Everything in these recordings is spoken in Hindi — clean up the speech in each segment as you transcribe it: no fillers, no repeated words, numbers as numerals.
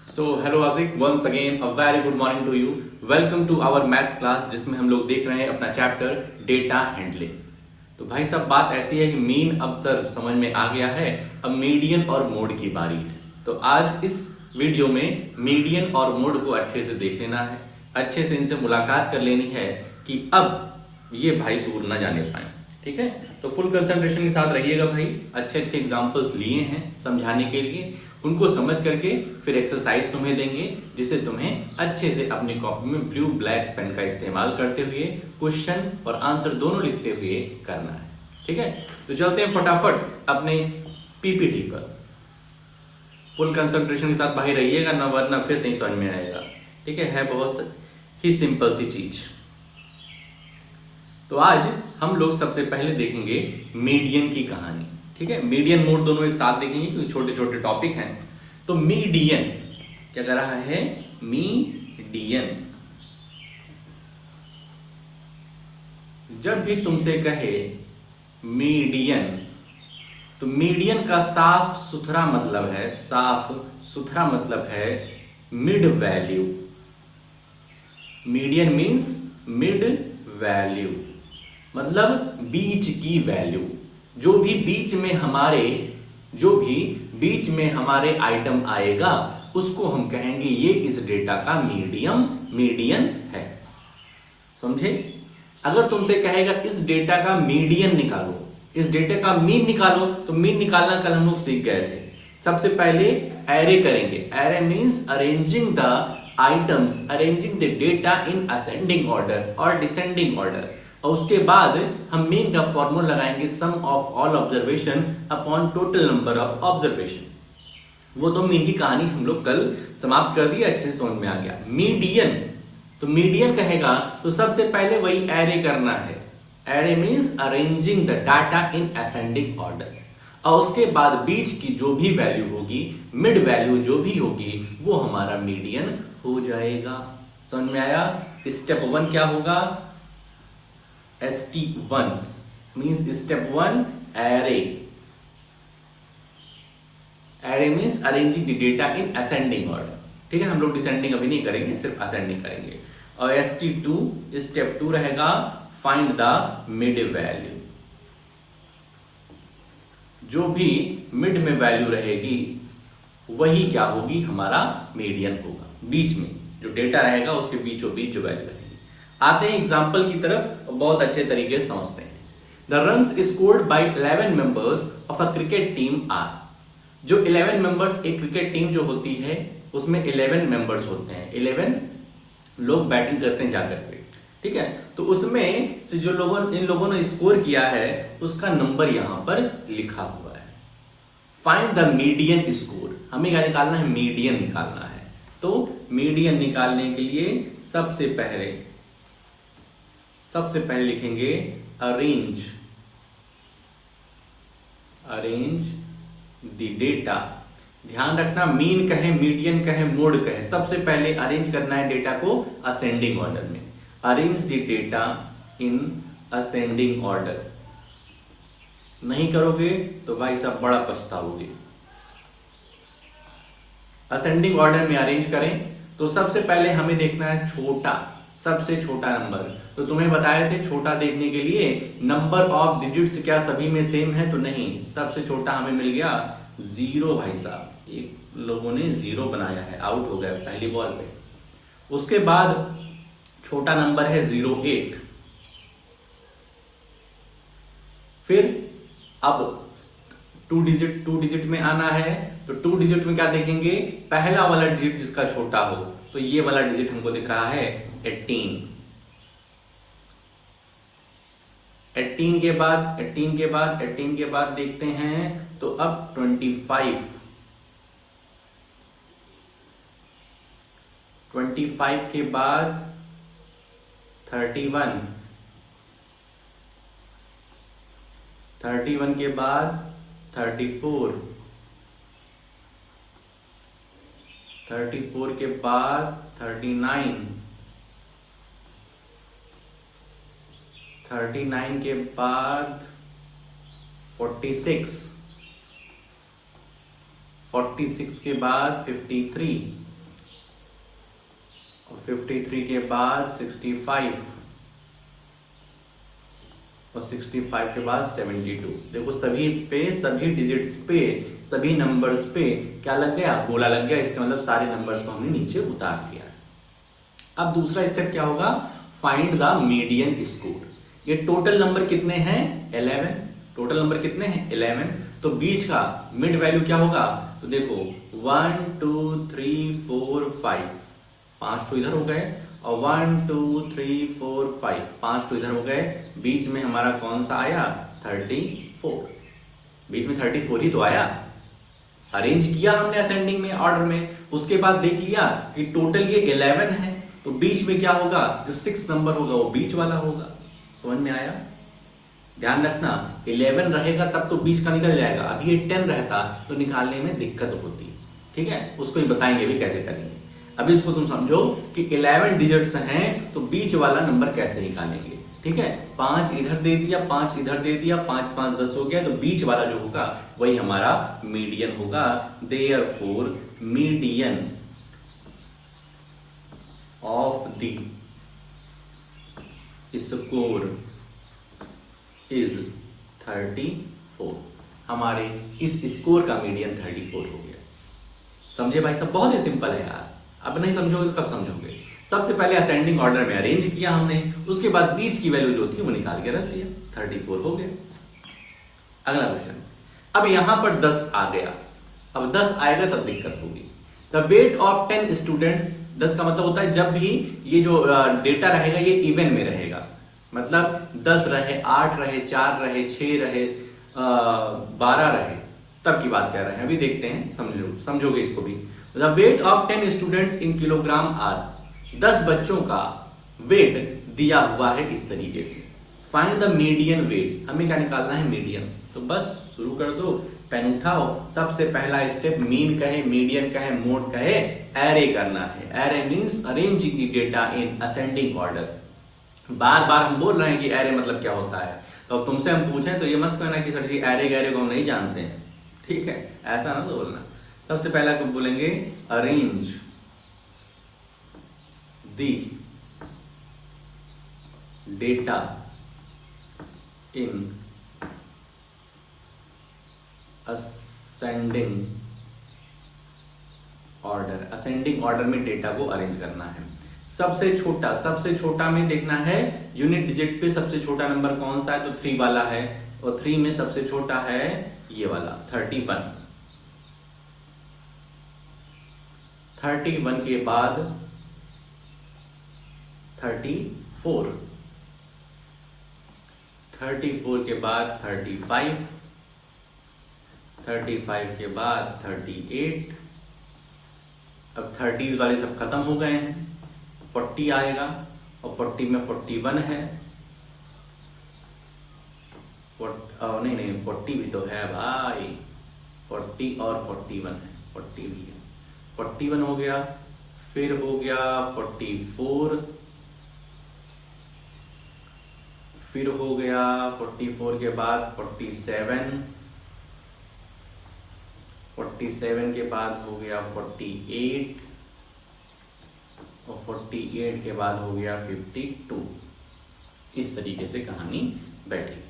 So hello Asik, once again a very good morning to you. Welcome to our maths class जिसमें हम लोग देख रहे हैं अपना चैप्टर डेटा हैंडलिंग। तो भाई साहब बात ऐसी है कि मीन अब सर समझ में आ गया है, अब मीडियन और मोड की बारी है। तो आज इस वीडियो में मीडियन और मोड को अच्छे से देख लेना है, अच्छे से इनसे मुलाकात कर लेनी है कि अब ये भाई दूर ना जाने पाए। ठीक है, तो फुल कंसंट्रेशन के साथ रहिएगा भाई। अच्छे अच्छे एग्जांपल्स लिए हैं समझाने के लिए, उनको समझ करके फिर एक्सरसाइज तुम्हें देंगे जिसे तुम्हें अच्छे से अपनी कॉपी में ब्लू ब्लैक पेन का इस्तेमाल करते हुए क्वेश्चन और आंसर दोनों लिखते हुए करना है। ठीक है, तो चलते हैं फटाफट अपने पीपीटी पर। फुल कंसंट्रेशन के साथ भाई रहिएगा ना, वरना फिर नहीं समझ में आएगा। ठीक है बहुत ही सिंपल सी चीज। तो आज हम लोग सबसे पहले देखेंगे मीडियन की कहानी। ठीक है, मीडियन मोड दोनों एक साथ देखेंगे क्योंकि छोटे छोटे टॉपिक हैं। तो मीडियन क्या कर रहा है? मीडियन जब भी तुमसे कहे मीडियन, तो मीडियन का साफ सुथरा मतलब है, साफ सुथरा मतलब है mid value. Median means mid value, मतलब बीच की वैल्यू। जो भी बीच में हमारे आइटम आएगा उसको हम कहेंगे ये इस डेटा का मीडियन है। समझे? अगर तुमसे कहेगा इस डेटा का मीडियन निकालो, इस डेटा का मीन निकालो, तो मीन निकालना कल हम लोग सीख गए थे। सबसे पहले एरे करेंगे। Array means arranging the items, arranging the data in ascending order और डिसेंडिंग ऑर्डर। और उसके बाद हम मीन का फॉर्मूला लगाएंगे, sum of all observation upon total number of observation. वो तो मीन की कहानी हम लोग कल समाप्त कर दी, अच्छे से समझ में आ गया। मीडियन, तो मीडियन कहेगा तो सबसे पहले वही एरे करना है। Array means arranging the data in ascending order, और उसके बाद बीच की जो भी वैल्यू होगी, मिड वैल्यू जो भी होगी, वो हमारा मीडियन हो जाएगा। समझ में आया? स्टेप 1 क्या होगा? ST1 means step 1 array. Array means arranging the data in ascending order. ठीक है, हम लोग डिसेंडिंग अभी नहीं करेंगे, सिर्फ असेंडिंग करेंगे। और ST2 स्टेप 2 रहेगा फाइंड द मिड वैल्यू। जो भी मिड में वैल्यू रहेगी वही क्या होगी? हमारा मीडियन होगा। बीच में जो डेटा रहेगा उसके बीचों बीच जो वैल्यू रहेगी। आते हैं एग्जाम्पल की तरफ, बहुत अच्छे तरीके से समझते हैं। The runs scored by 11 members of a cricket team are. जो 11 मेंबर्स, एक क्रिकेट टीम जो होती है उसमें 11 मेंबर्स होते हैं, 11 लोग बैटिंग करते हैं जाकर के। ठीक है, तो उसमें से जो इन लोगों ने स्कोर किया है उसका नंबर यहां पर लिखा हुआ है। फाइंड द मीडियन स्कोर, हमें क्या निकालना है? मीडियन निकालना है। तो मीडियन निकालने के लिए सबसे पहले लिखेंगे अरेंज द डेटा। ध्यान रखना, मीन कहे, मीडियन कहे, मोड कहे, सबसे पहले अरेंज करना है डेटा को असेंडिंग ऑर्डर में। Arrange the data in ascending order. नहीं करोगे तो भाई साहब बड़ा पछताओगे। असेंडिंग ऑर्डर में अरेंज करें तो सबसे पहले हमें देखना है छोटा, सबसे छोटा नंबर। तो तुम्हें बताए थे छोटा देखने के लिए नंबर ऑफ डिजिट्स क्या सभी में सेम है? तो नहीं, सबसे छोटा हमें मिल गया 0। भाई साहब एक लोगों ने 0 बनाया है, आउट हो गया पहली बॉल पे। उसके बाद छोटा नंबर है 08। फिर अब 2 डिजिट में आना है, तो 2 डिजिट में क्या देखेंगे? पहला वाला डिजिट जिसका छोटा हो, तो ये वाला डिजिट हमको दिख रहा है 18। 18 के बाद देखते हैं तो अब 25 के बाद 31 के बाद 34 के बाद 39 के बाद 46 के बाद 53 और 53 के बाद 65 और 65 के बाद 72। देखो सभी पे, सभी डिजिट्स पे, सभी नंबर्स पे क्या लग गया, गोला लग गया। इसका मतलब सारे नंबर्स को हमने नीचे उतार दिया। अब दूसरा स्टेप क्या होगा, फाइंड द मीडियन स्कोर। ये टोटल नंबर कितने हैं 11, टोटल नंबर कितने हैं 11, तो बीच का मिड वैल्यू क्या होगा, तो देखो 1 2 3 4 5, 5 तो इधर हो गए, और 1 2 3 4 5, 5 तो इधर हो गए। बीच में हमारा कौन सा आया 34, बीच में 34 ही तो आया। अरेंज किया हमने असेंडिंग में ऑर्डर में, उसके बाद देख लिया कि टोटल ये 11 है, तो बीच में क्या होगा, जो 6 नंबर होगा वो बीच वाला होगा। समझ में आया, ध्यान रखना 11 रहेगा तब तो बीच का निकल जाएगा, अभी ये 10 रहता तो निकालने में दिक्कत होती। ठीक है, उसको ही बताएंगे भी कैसे करेंगे। अभी इसको तुम समझो कि 11 डिजिट्स हैं तो बीच वाला नंबर कैसे निकालेंगे। ठीक है, 5 इधर दे दिया, 5 इधर दे दिया, 5 5 10 हो गया, तो बीच वाला जो होगा वही हमारा मीडियन होगा। Therefore median of the score is 34। हमारे इस स्कोर का मीडियन 34 हो गया। समझे भाई साहब, बहुत ही सिंपल है यार। अब नहीं समझोगे तो कब समझोगे। सबसे पहले असेंडिंग ऑर्डर में अरेंज किया हमने, उसके बाद बीच की वैल्यू जो थी वो निकाल के रख दिया, 34 हो गया। अगला क्वेश्चन, अब यहां पर 10 आ गया, अब 10 आएगा तब दिक्कत होगी। द वेट ऑफ 10 स्टूडेंट्स, 10 का मतलब होता है जब भी ये जो डेटा रहेगा ये इवन में रहेगा, मतलब 10 रहे, 8 रहे, 4 रहे, 6 रहे, 12 रहे, तब की बात कर रहे हैं। अभी देखते हैं, समझोगे इसको भी। The weight of 10 students in kilogram are, 10 बच्चों का वेट दिया हुआ है इस तरीके से। फाइंड द मीडियन वेट, हमें क्या निकालना है मीडियन। तो बस शुरू कर दो, पेन उठाओ। सबसे पहला स्टेप मीन कहे, मीडियन कहे, मोड कहे, एरे करना है। Array means arranging the data in ascending order. बार बार हम बोल रहे हैं कि एरे मतलब क्या होता है, तो तुमसे हम पूछें तो ये मत कहना कि सर जी एरे गैरे को हम नहीं जानते हैं। ठीक है, ऐसा ना तो बोलना। सबसे पहला कब बोलेंगे, arrange the data in ascending order. Ascending order में डेटा को अरेंज करना है। सबसे छोटा में देखना है यूनिट डिजिट पे सबसे छोटा नंबर कौन सा है, तो 3 वाला है, और 3 में सबसे छोटा है ये वाला 31। 31 के बाद 34, 34 के बाद 35, 35 के बाद 38। अब 30 वाले सब खत्म हो गए हैं, 40 आएगा, और 40 में 41 है, नहीं 40 भी तो है भाई, 40 और 41 है, 40 भी है, 41 हो गया। फिर हो गया 44, फिर हो गया 44 के बाद 47, 47 के बाद हो गया 48, और 48 के बाद हो गया 52। इस तरीके से कहानी बैठी।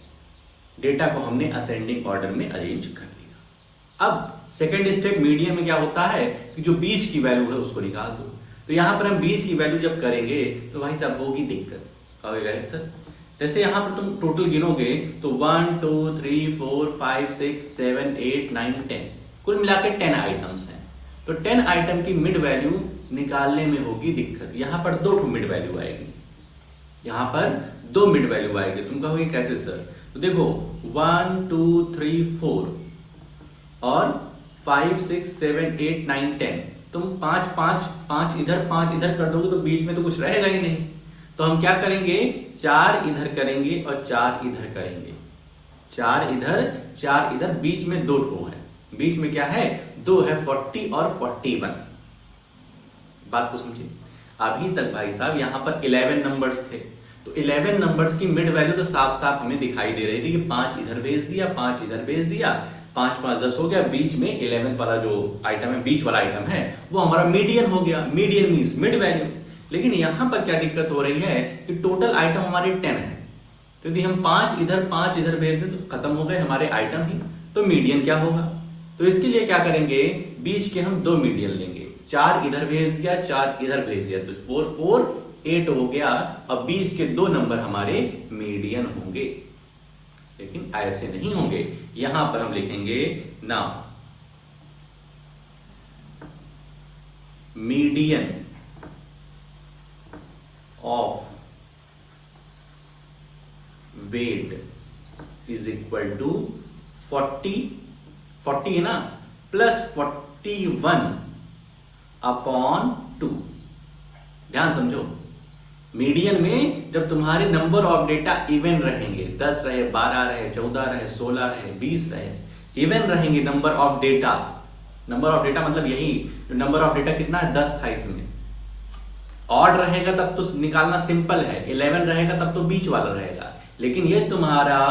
डेटा को हमने असेंडिंग ऑर्डर में अरेंज कर दिया। अब सेकेंड स्टेप मीडियन में क्या होता है कि जो बीच की वैल्यू है उसको निकाल दो। तो यहां पर हम बीच की वैल्यू जब करेंगे तो भाई साहब होगी दिक्कत। कहोगे सर, जैसे यहां पर तुम टोटल गिनोगे तो 1 2 3 4 5 6 7 8 9 10, कुल मिलाकर 10 आइटम्स हैं। तो 10 आइटम की मिड वैल्यू निकालने में होगी दिक्कत। यहां पर 2 मिड वैल्यू आएगी, यहां पर 2 मिड वैल्यू आएगी। तुम कहोगे कैसे सर, तो देखो 1 2 3 4 और 5 6 7 8 9 10, तुम 5 5 5 इधर 5 इधर कर दोगे तो बीच में तो कुछ रहेगा ही नहीं। तो हम क्या करेंगे, 4 इधर करेंगे और 4 इधर करेंगे, 4 इधर 4 इधर, बीच में 2 रो है, बीच में क्या है 2 है, 40 और 41। बात को समझिए। अभी तक भाई साहब यहाँ पर 11 नंबर्स थे, तो 11 नंबर्स की मिड वैल्यू तो साफ साफ हमें दिखाई दे रही थी कि 5 इधर भेज दिया, 5 इधर भेज दिया, 5 5 10 हो गया। बीच में 11th वाला जो आइटम है, बीच वाला आइटम है, वो हमारा मीडियन हो गया। Median means mid value. लेकिन यहां पर क्या दिक्कत हो रही है कि टोटल आइटम हमारे 10 है, तो यदि हम 5 इधर भेज दें तो खत्म हो गए हमारे आइटम ही। तो मीडियन क्या होगा? तो इसके लिए क्या करेंगे, बीच के हम 2 मीडियन लेंगे, 4 इधर भेज दिया 4 इधर भेज दिया, तो 4 4 8 हो गया। अब बीच के 2 नंबर हमारे मीडियन होंगे, लेकिन ऐसे नहीं होंगे। यहां पर हम लिखेंगे ना median of weight is equal to 40 है ना, प्लस 41 अपॉन 2। ध्यान समझो, मीडियन में जब तुम्हारे नंबर ऑफ डेटा इवन रहेंगे, 10 रहे, 12 रहे, 14 रहे, 16 रहे, 20 रहे, इवन रहेंगे number of data. Number of data मतलब यही, नंबर ऑफ डेटा कितना है, 10 था इसमें। ऑड रहेगा तब तो निकालना सिंपल है, 11 रहेगा तब तो बीच वाला रहेगा, लेकिन ये तुम्हारा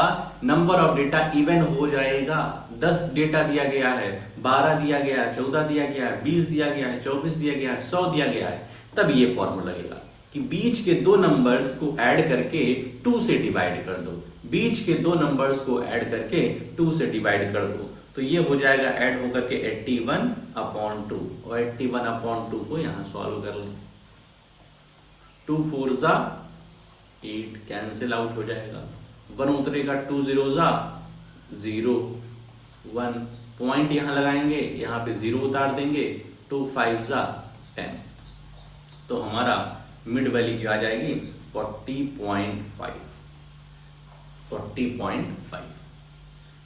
नंबर ऑफ डेटा इवन हो जाएगा। 10 डेटा दिया गया है, 12 दिया गया है, 14 दिया गया है, 20 दिया गया है, 24 दिया गया है, 100 दिया गया है, तब ये फॉर्मूला लगेगा कि बीच के 2 नंबर्स को ऐड करके 2 से डिवाइड कर दो। बीच के 2 नंबर्स को ऐड करके 2 से डिवाइड कर दो, तो ये हो जाएगा ऐड होकर के 81 अपॉन 2, और 81 अपॉन 2 को यहां सॉल्व कर लें। 2 4 जा 8 कैंसिल आउट हो जाएगा, 1 उतरेगा, 2 0 जा 0 1 पॉइंट यहां लगाएंगे, यहां पे 0 उतार देंगे, 2 5 जा 10, तो हमारा मिड वैल्यू क्या आ जाएगी 40.5। 40.5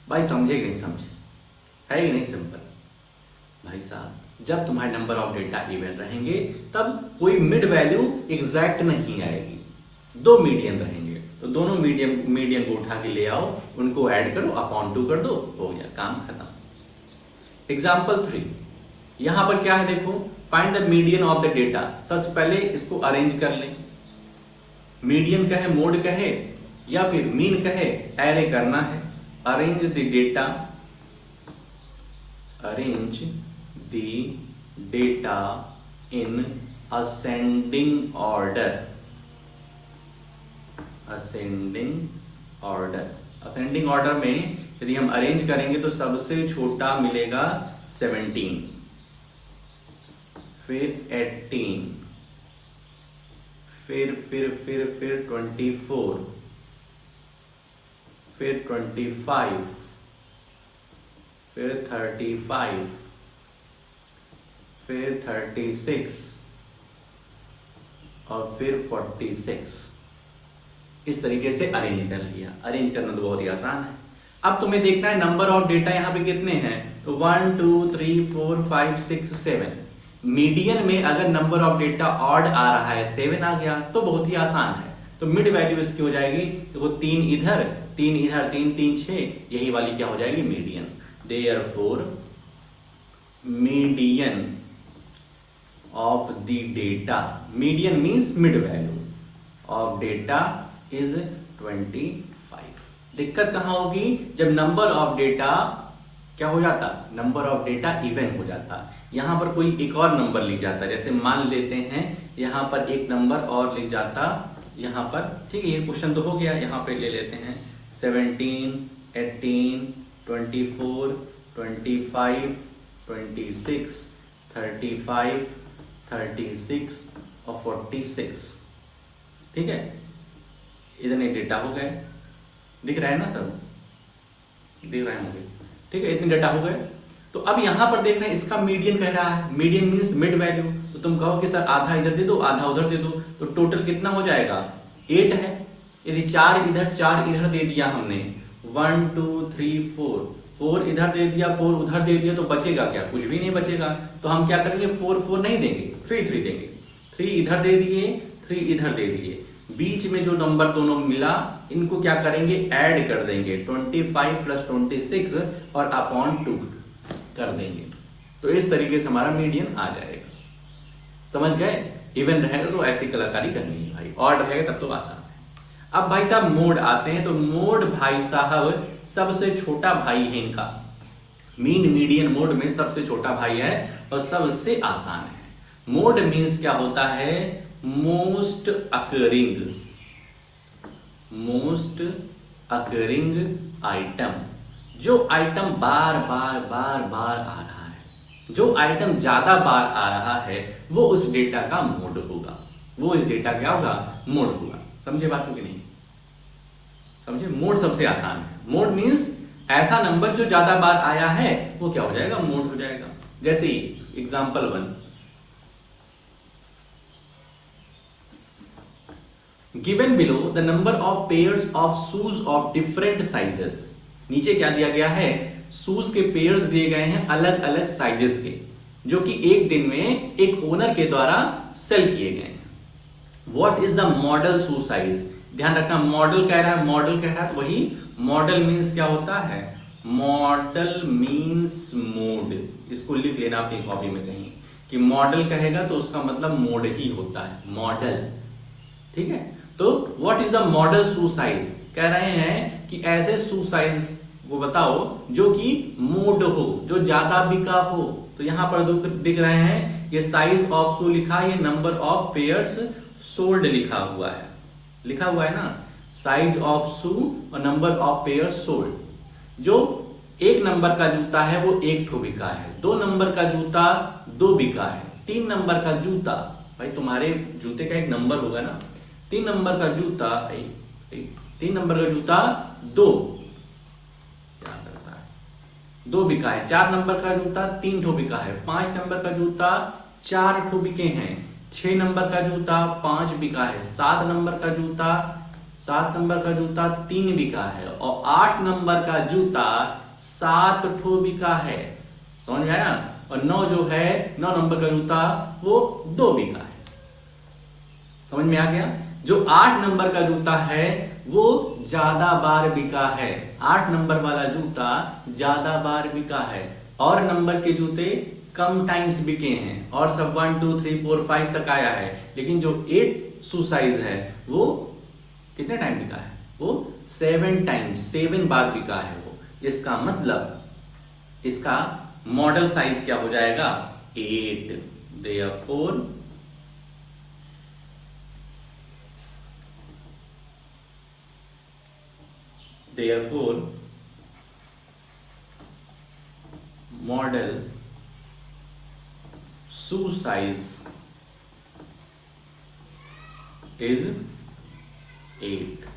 भाई समझे कि नहीं समझे, है कि नहीं सिंपल? भाई साहब जब तुम्हारे नंबर ऑफ डेटा इवन रहेंगे तब कोई मिड वैल्यू एग्जैक्ट नहीं आएगी, 2 मीडियन रहेंगे, तो दोनों मीडियन को उठा के ले आओ, उनको ऐड करो, अपॉन 2 कर दो, हो गया काम खत्म। एग्जाम्पल 3, यहां पर क्या है देखो, find the median of the data. सबसे पहले इसको अरेंज कर लें, मीडियन कहे, मोड कहे, या फिर मीन कहे, एरे करना है। Arrange the data, arrange the data in ascending order. Ascending order, ascending order में यदि हम अरेंज करेंगे तो सबसे छोटा मिलेगा 17, फिर 18, फिर 24, फिर 25, फिर 35, फिर 36 और फिर 46। इस तरीके से अरेंज कर लिया। अरेंज करना तो बहुत ही आसान है। अब तुम्हें देखना है नंबर ऑफ डेटा यहाँ पे कितने हैं, तो 1 2 3 4 5 6 7। मीडियन में अगर नंबर ऑफ डेटा ऑड आ रहा है, 7 आ गया, तो बहुत ही आसान है। तो मिड वैल्यू इसकी हो जाएगी, देखो 3 इधर 3 इधर, 3 3 6, यही वाली क्या हो जाएगी median. Therefore median of the data, median means mid value of data is 25। दिक्कत कहां होगी, जब नंबर ऑफ डेटा क्या हो जाता, नंबर ऑफ डेटा इवन हो जाता। यहां पर कोई एक और नंबर लिख जाता, जैसे मान लेते हैं यहां पर एक नंबर और लिख जाता यहां पर, ठीक है, ये क्वेश्चन तो हो गया। यहां पे ले लेते हैं 17 18 24 25 26 35 36 और 46, ठीक है, इतने डेटा हो गए। दिख रहा है ना सब, दिख रहे होंगे, ठीक है, इतने डेटा हो गए। तो अब यहां पर देख रहे हैं इसका मीडियन कह रहा है, मीडियन मींस मिड वैल्यू। तो तुम कहो कि सर आधा इधर दे दो आधा उधर दे दो, तो टोटल कितना हो जाएगा 8 है। यदि 4 इधर 4 इधर दे दिया हमने, 1 2 3 4 इधर दे दिया 4 उधर दे दिया, तो बचेगा क्या, कुछ भी नहीं बचेगा। तो हम क्या करेंगे 4 4 नहीं देंगे, 3 3 देंगे। 3 इधर दे दिए 3 इधर दे दिए, बीच में जो नंबर दोनों मिला इनको क्या करेंगे ऐड कर देंगे, 25 + 26 और अपॉन 2 कर देंगे। तो इस तरीके से हमारा मीडियन आ जाएगा। समझ गए? इवन रहेगा तो ऐसी कलाकारी करनी है भाई, ऑड रहेगा तब तो आसान है। अब भाई साहब मोड आते हैं, तो मोड भाई साहब सबसे छोटा भाई है इनका, मीन मीडियन मोड में सबसे छोटा भाई है और सबसे आसान है। मोड मीन्स क्या होता है, मोस्ट अकरिंग आइटम, जो आइटम बार बार आ रहा है, जो आइटम ज्यादा बार आ रहा है वो उस डेटा का मोड होगा, वो इस डेटा क्या होगा, मोड होगा। समझे बातों की नहीं समझे? मोड सबसे आसान है। मोड मीन्स ऐसा नंबर जो ज्यादा बार आया है वो क्या हो जाएगा, मोड हो जाएगा। जैसे example 1, given below the number of pairs of shoes of different sizes. नीचे क्या दिया गया है, शूज के पेयर्स दिए गए हैं अलग अलग साइजेस के, जो कि एक दिन में एक ओनर के द्वारा सेल किए गए हैं। What is the model shoe size? ध्यान रखना, मॉडल कह रहा है, मॉडल कह रहा है तो वही मॉडल मीन्स क्या होता है, मॉडल मीन्स मोड। इसको लिख लेना अपनी कॉपी में कहीं कि मॉडल कहेगा तो उसका मतलब मोड ही होता है, मॉडल। ठीक है, तो what is the model shoe size? कह रहे हैं कि ऐसे शू साइज वो बताओ जो कि मोड हो, जो ज्यादा बिका हो। तो यहां पर दिख रहे हैं ये साइज ऑफ शू लिखा है, ये नंबर ऑफ पेयर्स सोल्ड लिखा हुआ है, लिखा हुआ है ना, साइज ऑफ शू और नंबर ऑफ पेयर्स सोल्ड। जो एक नंबर का जूता है वो एक ठो बिका है, 2 नंबर का जूता 2 बिका है, 3 नंबर का जूता, भाई तुम्हारे जूते का एक नंबर होगा ना, 3 नंबर का जूता 3 नंबर का जूता 2 क्या करता है, 2 बिका है। 4 नंबर का जूता 3 ठो बिका है, 5 नंबर का जूता 4 ठो बिके हैं, 6 नंबर का जूता 5 बिका है, 7 नंबर का जूता 3 बिका है और 8 नंबर का जूता 7 ठो बिका है। समझ में आया? और 9 जो है 9 नंबर का जूता वो 2 बिका है। समझ में आ गया? जो 8 नंबर का जूता है वो ज्यादा बार बिका है, 8 नंबर वाला जूता ज्यादा बार बिका है, और नंबर के जूते कम टाइम्स बिके हैं, और सब 1 2 3 4 5 तक आया है, लेकिन जो 8 शू साइज है वो कितने टाइम बिका है, वो 7 टाइम्स, 7 बार बिका है वो। इसका मतलब इसका मॉडल साइज क्या हो जाएगा, 8। therefore model shoe size is 8।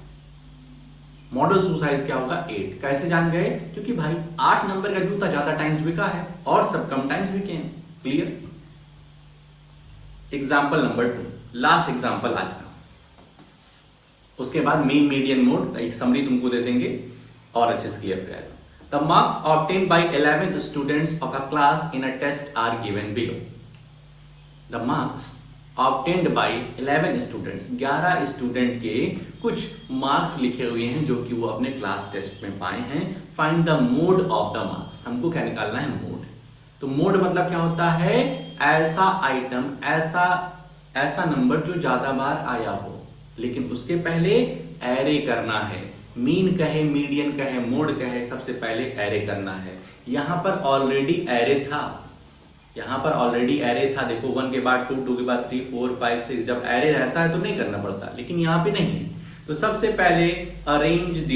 Model shoe size क्या होगा, 8। कैसे जान गए? क्योंकि भाई 8 नंबर का जूता ज्यादा टाइम्स बिका है और सब कम टाइम्स बिके हैं। Clear? Example number 2, last example आज का, उसके बाद मीन मीडियन मोड एक समरी तुमको दे देंगे और अच्छे से क्लियर करेगा। The marks obtained by 11 students of a class in a test are given below. The marks obtained by 11 students, 11 student के कुछ मार्क्स लिखे हुए हैं जो कि वो अपने क्लास टेस्ट में पाए हैं। Find the mode of the marks, हमको क्या निकालना है, मोड। तो मोड मतलब क्या होता है, ऐसा आइटम, ऐसा नंबर जो ज्यादा बार आया हो, लेकिन उसके पहले एरे करना है। मीन कहे, मीडियन कहे, मोड कहे, सबसे पहले एरे करना है। यहां पर ऑलरेडी एरे था, देखो 1 के बाद 2, 2 के बाद 3, 4, 5, 6, जब एरे रहता है तो नहीं करना पड़ता, लेकिन यहां पे नहीं है। तो सबसे पहले arrange the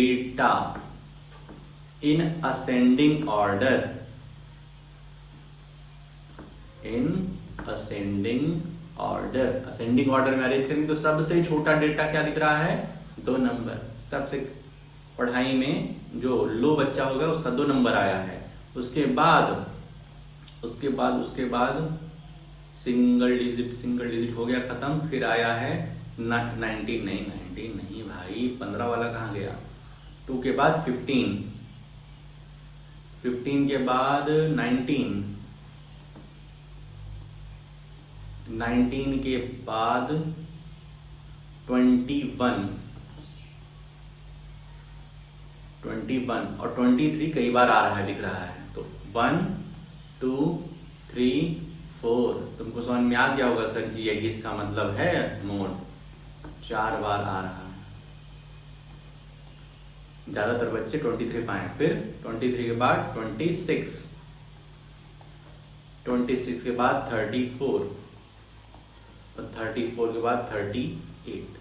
data in ascending order, ascending order में अरेंज करेंगे तो सबसे छोटा डेटा क्या दिख रहा है, 2 नंबर। सबसे पढ़ाई में जो लो बच्चा होगा उसका 2 नंबर आया है। उसके बाद सिंगल डिजिट हो गया खत्म, फिर आया है 19 नहीं भाई, 15 वाला कहाँ गया, 2 के बाद 15 के बाद 19 के बाद 21 और 23 कई बार आ रहा है, दिख रहा है। तो 1 2 3 4, तुमको समझ में आ गया होगा सर जी यही इसका मतलब है मोड, 4 बार आ रहा है। ज्यादातर बच्चे 23 पाए, फिर 23 के बाद 26, 26 के बाद 34 और 34 के बाद 38।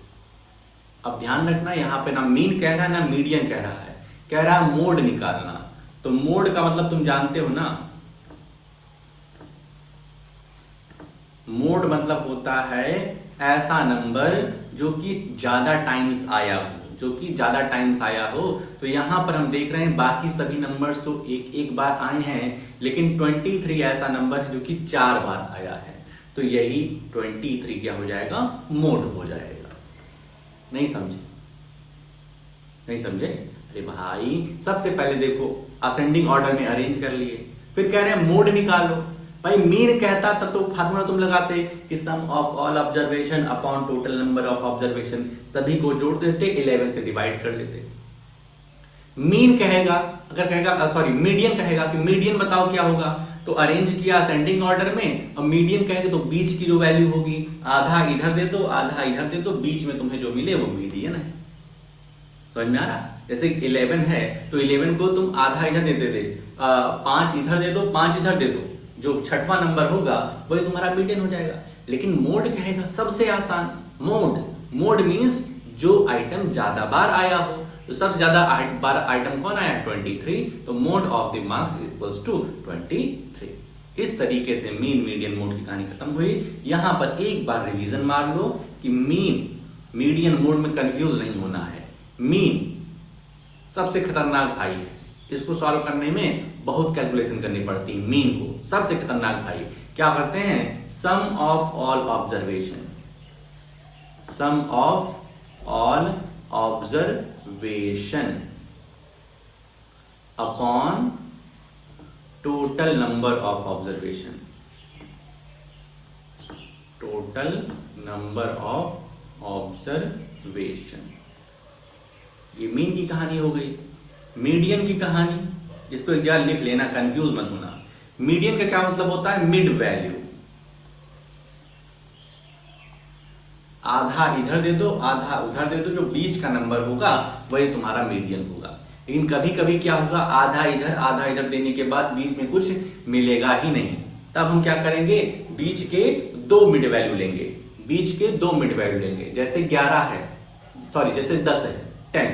अब ध्यान रखना यहाँ पे ना मीन कह रहा है ना मीडियन कह रहा है, कह रहा है मोड निकालना। तो मोड का मतलब तुम जानते हो ना, मोड मतलब होता है ऐसा नंबर जो कि ज्यादा टाइम्स आया हो, जो कि ज्यादा टाइम्स आया हो। तो यहां पर हम देख रहे हैं बाकी सभी नंबर्स तो एक एक बार आए हैं, लेकिन 23 ऐसा नंबर है जो कि 4 बार आया है। तो यही 23 क्या हो जाएगा, मोड हो जाएगा। नहीं समझे, नहीं समझे? अरे भाई सबसे पहले देखो असेंडिंग ऑर्डर में अरेंज कर लिए, फिर कह रहे हैं मोड निकालो। भाई मीन कहता तब तो फार्मूला तुम लगाते कि sum of all observation upon total number of observation, सभी को जोड़ देते 11 से डिवाइड कर लेते। मीन कहेगा, अगर कहेगा सॉरी मीडियन कहेगा कि मीडियन बताओ क्या होगा, तो अरेंज किया असेंडिंग ऑर्डर में, और मीडियन कहेगा तो बीच की जो वैल्यू होगी आधा इधर दे दो आधा इधर दे दो, बीच में तुम्हें जो मिले वो मीडियन है। समझ में आ रहा? जैसे 11 है तो 11 को तुम आधा इधर देते थे, 5 इधर दे दो 5 इधर दे दो, जो छठवां नंबर होगा वही तुम्हारा मीडियन हो जाएगा। लेकिन मोड कहेगा सबसे आसान, मोड, मोड मींस जो आइटम ज्यादा बार आया हो। तो सबसे ज्यादा बार आइटम कौन आया, 23, तो mode of the marks equals to 23। इस तरीके से मीन मीडियन मोड की कहानी खत्म हुई। यहां पर एक बार रिवीजन मार लो कि मीन मीडियन मोड में कंफ्यूज नहीं होना है। मीन सबसे खतरनाक भाई है, इसको सॉल्व करने में बहुत कैलकुलेशन करनी पड़ती है। मीन को सबसे खतरनाक भाई क्या करते हैं, sum of all observation, sum of all observation upon total number of observation, total number of observation. ये मीन की कहानी हो गई। मीडियन की कहानी, इसको एक जगह लिख लेना, कंफ्यूज मत होना। मीडियन का क्या मतलब होता है, मिड वैल्यू, आधा इधर दे दो आधा उधर दे दो, जो बीच का नंबर होगा वही तुम्हारा मीडियन होगा। लेकिन कभी कभी क्या होगा, आधा इधर देने के बाद बीच में कुछ मिलेगा ही नहीं, तब हम क्या करेंगे, बीच के 2 मिड वैल्यू लेंगे, बीच के 2 मिड वैल्यू लेंगे। जैसे 11 है, सॉरी जैसे 10 है,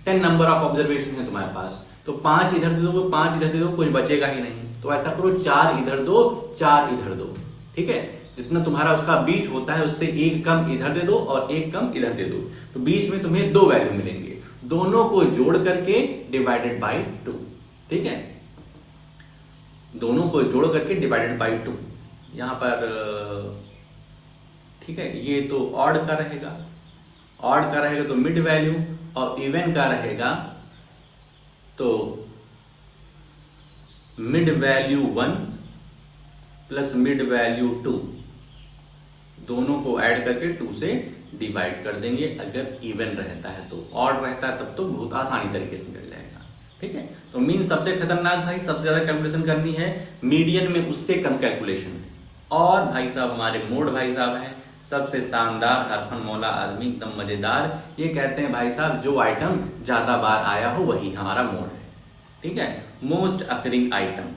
10 नंबर ऑफ ऑब्जर्वेशन है तुम्हारे पास, तो 5 इधर दे दो 5 इधर दे दो, कुछ बचेगा ही नहीं। तो ऐसा करो 4 इधर दो 4 इधर दो, ठीक है। जितना तुम्हारा उसका बीच होता है उससे एक कम इधर दे दो और एक कम इधर दे दो, तो बीच में तुम्हें 2 वैल्यू मिलेंगे, दोनों को जोड़ करके डिवाइडेड बाई 2, ठीक है, दोनों को जोड़ करके डिवाइडेड बाई 2। यहां पर ठीक है, ये तो ऑड का रहेगा, ऑड का रहेगा तो मिड वैल्यू, और इवन का रहेगा तो mid value 1 plus mid value 2, दोनों को ऐड करके 2 से डिवाइड कर देंगे। अगर इवन रहता है तो, ऑड रहता है तब तो बहुत आसानी तरीके से मिल जाएगा, ठीक है। तो मीन सबसे खतरनाक भाई, सबसे ज्यादा कैलकुलेशन करनी है, मीडियन में उससे कम कैलकुलेशन है। और भाई साहब हमारे मोड भाई साहब हैं सबसे शानदार, हरफन मौला आदमी, एकदम मजेदार। ये कहते हैं भाई साहब जो आइटम ज्यादा बार आया हो वही हमारा मोड है, ठीक है। मोस्ट अकरिंग आइटम,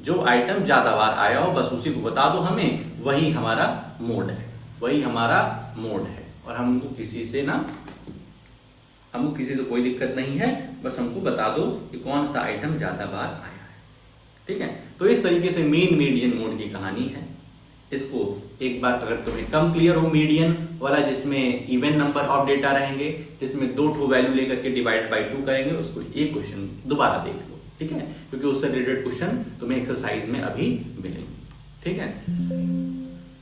जो आइटम ज्यादा बार आया हो बस उसी को बता दो हमें, वही हमारा मोड है, वही हमारा मोड है। और हमको किसी से ना, हमको किसी से कोई दिक्कत नहीं है, बस हमको बता दो कि कौन सा आइटम ज्यादा बार आया है, ठीक है। तो इस तरीके से मीन मीडियन मोड की कहानी है। इसको एक बार अगर तुम्हें कम क्लियर हो, मीडियन वाला जिसमें इवन नंबर ऑफ डेटा रहेंगे, जिसमें 2 वैल्यू लेकर के डिवाइड बाई 2 करेंगे, उसको एक क्वेश्चन दोबारा देख लो, ठीक है, क्योंकि उससे रिलेटेड क्वेश्चन तुम्हें एक्सरसाइज में अभी मिलेंगे, ठीक है।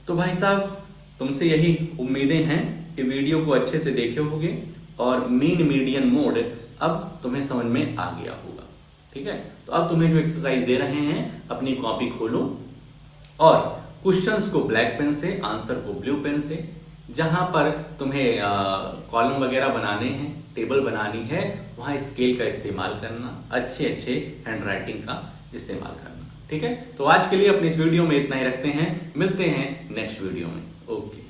तो भाई साहब तुमसे यही उम्मीदें हैं कि वीडियो को अच्छे से देखे होगे और मीन मीडियन मोड अब तुम्हें समझ में आ गया होगा, ठीक है। तो अब तुम्हें जो एक्सरसाइज दे रहे हैं, अपनी कॉपी खोलो और क्वेश्चंस को ब्लैक पेन से, आंसर को ब्लू पेन से, जहां पर तुम्हें कॉलम वगैरह बनाने हैं, टेबल बनानी है, वहां स्केल का इस्तेमाल करना, अच्छे हैंडराइटिंग का इस्तेमाल करना, ठीक है। तो आज के लिए अपनी इस वीडियो में इतना ही रखते हैं, मिलते हैं नेक्स्ट वीडियो में, ओके।